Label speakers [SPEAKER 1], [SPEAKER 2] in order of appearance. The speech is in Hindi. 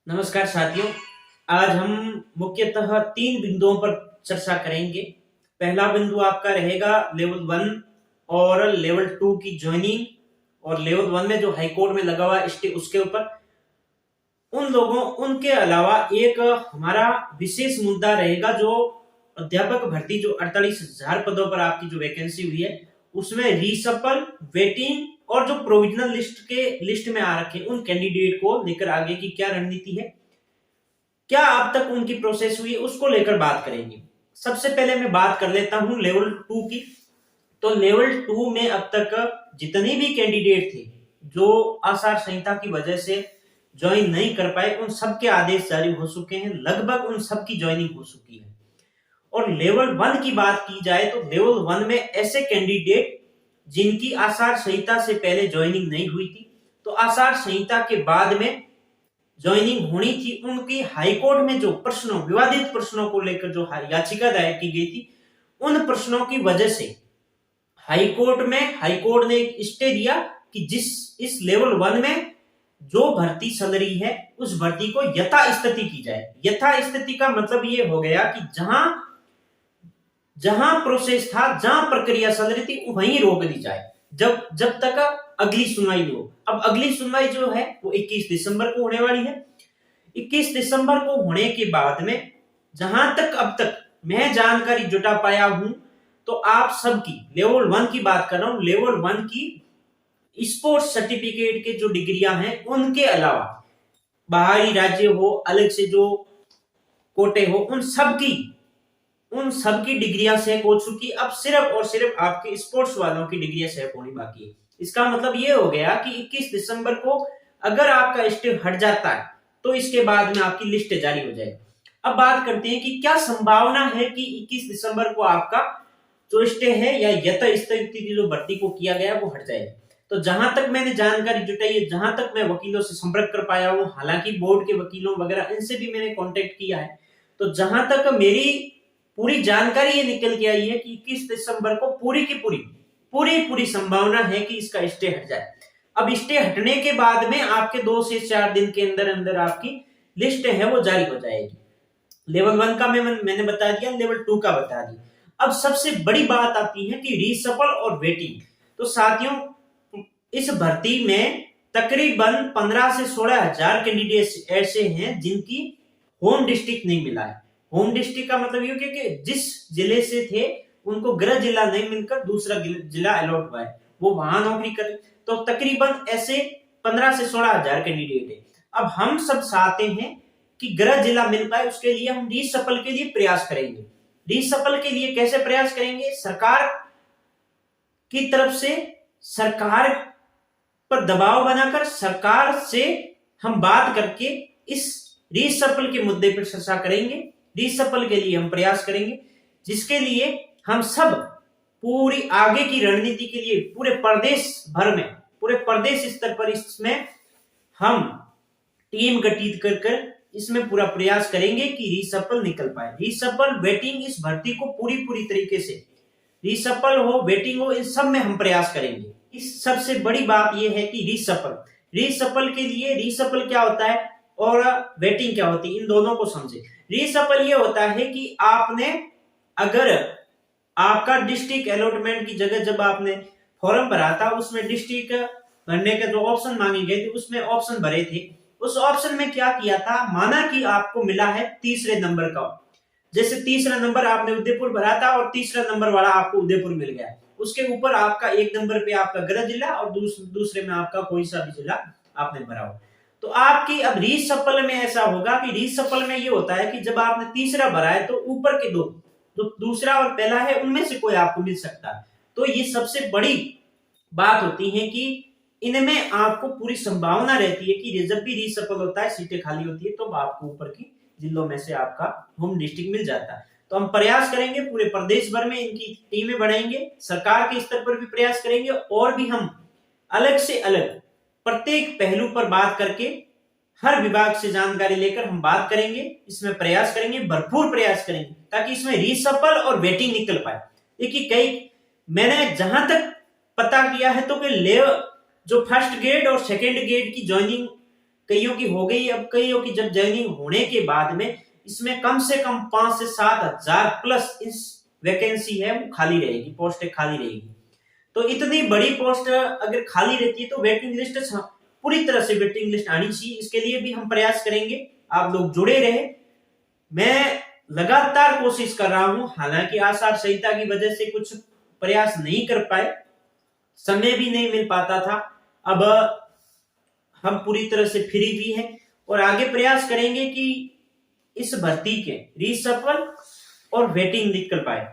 [SPEAKER 1] नमस्कार साथियों। आज हम मुख्यतः तीन बिंदुओं पर चर्चा करेंगे। पहला बिंदु आपका रहेगा लेवल 1 और लेवल 2 की ज्वाइनिंग, और लेवल 1 में जो हाई कोर्ट में लगा हुआ स्टे उसके ऊपर उन लोगों उनके अलावा एक हमारा विशेष मुद्दा रहेगा जो अध्यापक भर्ती जो 48,000 पदों पर आपकी जो वैकेंसी हुई है उसमें रीसफल, वेटिंग और जो प्रोविजनल लिस्ट में आ रखे उन कैंडिडेट को लेकर आगे की क्या रणनीति है, क्या अब तक उनकी प्रोसेस हुई है, उसको लेकर बात करेंगे। सबसे पहले मैं बात कर लेता हूं लेवल 2 की। तो लेवल 2 में अब तक जितने भी कैंडिडेट थे जो आचार संहिता की वजह से ज्वाइन नहीं कर पाए उन सबके आदेश जारी हो चुके हैं, लगभग उन सबकी ज्वाइनिंग हो चुकी है। और लेवल 1 की बात की जाए तो लेवल 1 में ऐसे कैंडिडेट जिनकी आचार संहिता से पहले ज्वाइनिंग नहीं हुई थी तो आचार संहिता के बाद में ज्वाइनिंग होनी थी, उनकी हाईकोर्ट में जो प्रश्नों विवादित प्रश्नों को लेकर जो याचिका दायर की गई थी उन प्रश्नों की वजह से हाईकोर्ट ने एक स्टे दिया कि इस लेवल 1 में जो भर्ती चल रही है उस भर्ती को यथास्थिति की जाए। यथास्थिति का मतलब ये हो गया कि जहां प्रोसेस था, जहां प्रक्रिया चल रही थी वहीं रोक दी जाए जब तक अगली सुनवाई नहीं हो। अब अगली सुनवाई जो है वो 21 दिसंबर को होने वाली है। 21 दिसंबर को होने के बाद में जहां तक अब तक मैं जानकारी जुटा पाया हूं तो आप सबकी लेवल 1 की बात कर रहा हूं, लेवल 1 की स्पोर्ट्स सर्टिफिकेट के जो डिग्रियां हैं उनके अलावा बाहरी राज्य हो, अलग से जो कोटे हो, उन सबकी डिग्रियां सेक हो चुकी। अब सिर्फ और सिर्फ आपके स्पोर्ट्स वालों की डिग्रियां सेक होनी बाकी है। इसका मतलब ये हो गया कि 21 दिसंबर को अगर आपका स्टे हट जाता है तो इसके बाद में आपकी लिस्ट जारी हो जाएगी। अब बात करते हैं कि क्या संभावना है कि 21 दिसंबर को आपका जो स्टे है या यथास्थिति की जो भर्ती को किया गया वो हट जाएगा। तो जहां तक मैंने जानकारी जुटाई है, जहां तक मैं वकीलों से संपर्क कर पाया हूं, हालांकि बोर्ड के वकीलों वगैरह इनसे भी मैंने कांटेक्ट किया है, तो जहां तक मेरी पूरी जानकारी ये निकल के आई है कि 21 दिसंबर को पूरी संभावना है कि इसका स्टे हट जाए। अब स्टे हटने के बाद में आपके 2 से 4 दिन के अंदर अंदर आपकी लिस्ट है वो जारी हो जाएगी। लेवल 1 का मैंने बता दिया, लेवल 2 का बता दिया। अब सबसे बड़ी बात आती है कि रीसफल और वेटिंग। तो साथियों, इस भर्ती में तकरीबन 15 से 16,000 कैंडिडेट ऐसे हैं जिनकी होम डिस्ट्रिक्ट नहीं मिला है। होम डिस्ट्रिक्ट का मतलब ये कि जिस जिले से थे उनको गृह जिला नहीं मिलकर दूसरा जिला अलॉट हुआ है, वो वहां नौकरी करे। तो तकरीबन ऐसे 15 से 16,000 कैंडिडेट है। अब हम सब चाहते हैं कि गृह जिला मिल पाए, उसके लिए हम रीसफल के लिए प्रयास करेंगे। रीसफल के लिए कैसे प्रयास करेंगे? सरकार की तरफ से सरकार पर दबाव बनाकर सरकार से हम बात करके इस रीसफल के मुद्दे पर चर्चा करेंगे। रीसफल के लिए हम प्रयास करेंगे, जिसके लिए हम सब पूरी आगे की रणनीति के लिए पूरे प्रदेश स्तर पर इसमें हम टीम गठित कर इसमें पूरा प्रयास करेंगे कि रीसफल निकल पाए। रीसफल, वेटिंग, इस भर्ती को पूरी तरीके से रीसफल हो, वेटिंग हो, इन सब में हम प्रयास करेंगे। इस सबसे बड़ी बात यह है कि रीसफल के लिए रीसफल क्या होता है और वेटिंग क्या होती है, इन दोनों को समझे। रीसफल ये होता है कि आपने अगर आपका डिस्ट्रिक्ट अलॉटमेंट की जगह जब आपने फॉर्म भरा था उसमें डिस्ट्रिक्ट भरने के जो ऑप्शन मांगे गए थे उसमें ऑप्शन भरे थे, उस ऑप्शन में क्या किया था, माना कि आपको मिला है तीसरे नंबर का, जैसे तीसरा नंबर आपने उदयपुर भरा था और तीसरा नंबर वाला आपको उदयपुर मिल गया, उसके ऊपर आपका 1 नंबर पे आपका गृह जिला और दूसरे में आपका कोई सा भी जिला आपने भरा हो। तो आपकी अब रीसफल में ऐसा होगा कि रीसफल में ये होता है कि जब आपने तीसरा भरा है तो ऊपर के दो, जो दूसरा और पहला है, उनमें से कोई आपको मिल सकता है। तो ये सबसे बड़ी बात होती है कि इनमें आपको पूरी संभावना रहती है कि जब भी रीसफल होता है, सीटें खाली होती है, तो आपको ऊपर की जिलों में से आपका होम डिस्ट्रिक्ट मिल जाता है। तो हम प्रयास करेंगे, पूरे प्रदेश भर में इनकी टीमें बनाएंगे, सरकार के स्तर पर भी प्रयास करेंगे, और भी हम अलग से अलग प्रत्येक पहलू पर बात करके हर विभाग से जानकारी लेकर हम बात करेंगे, इसमें प्रयास करेंगे, भरपूर प्रयास करेंगे ताकि इसमें रीसफल और वेटिंग निकल पाए। देखिए, मैंने जहां तक पता किया है तो जो फर्स्ट ग्रेड और सेकेंड ग्रेड की ज्वाइनिंग कईयों की हो गई, अब कईयों की जब ज्वाइनिंग होने के बाद में इसमें कम से कम 5 से 7 हजार प्लस इस वैकेंसी है वो खाली रहेगी, पोस्टें खाली रहेगी। तो इतनी बड़ी पोस्ट अगर खाली रहती है तो वेटिंग लिस्ट पूरी तरह से वेटिंग लिस्ट आनी चाहिए। इसके लिए भी हम प्रयास करेंगे, आप लोग जुड़े रहे। मैं लगातार कोशिश कर रहा हूं, हालांकि आचार संहिता की वजह से कुछ प्रयास नहीं कर पाए, समय भी नहीं मिल पाता था। अब हम पूरी तरह से फ्री भी हैं और आगे प्रयास करेंगे कि इस भर्ती के रीशफल और वेटिंग निकल पाए।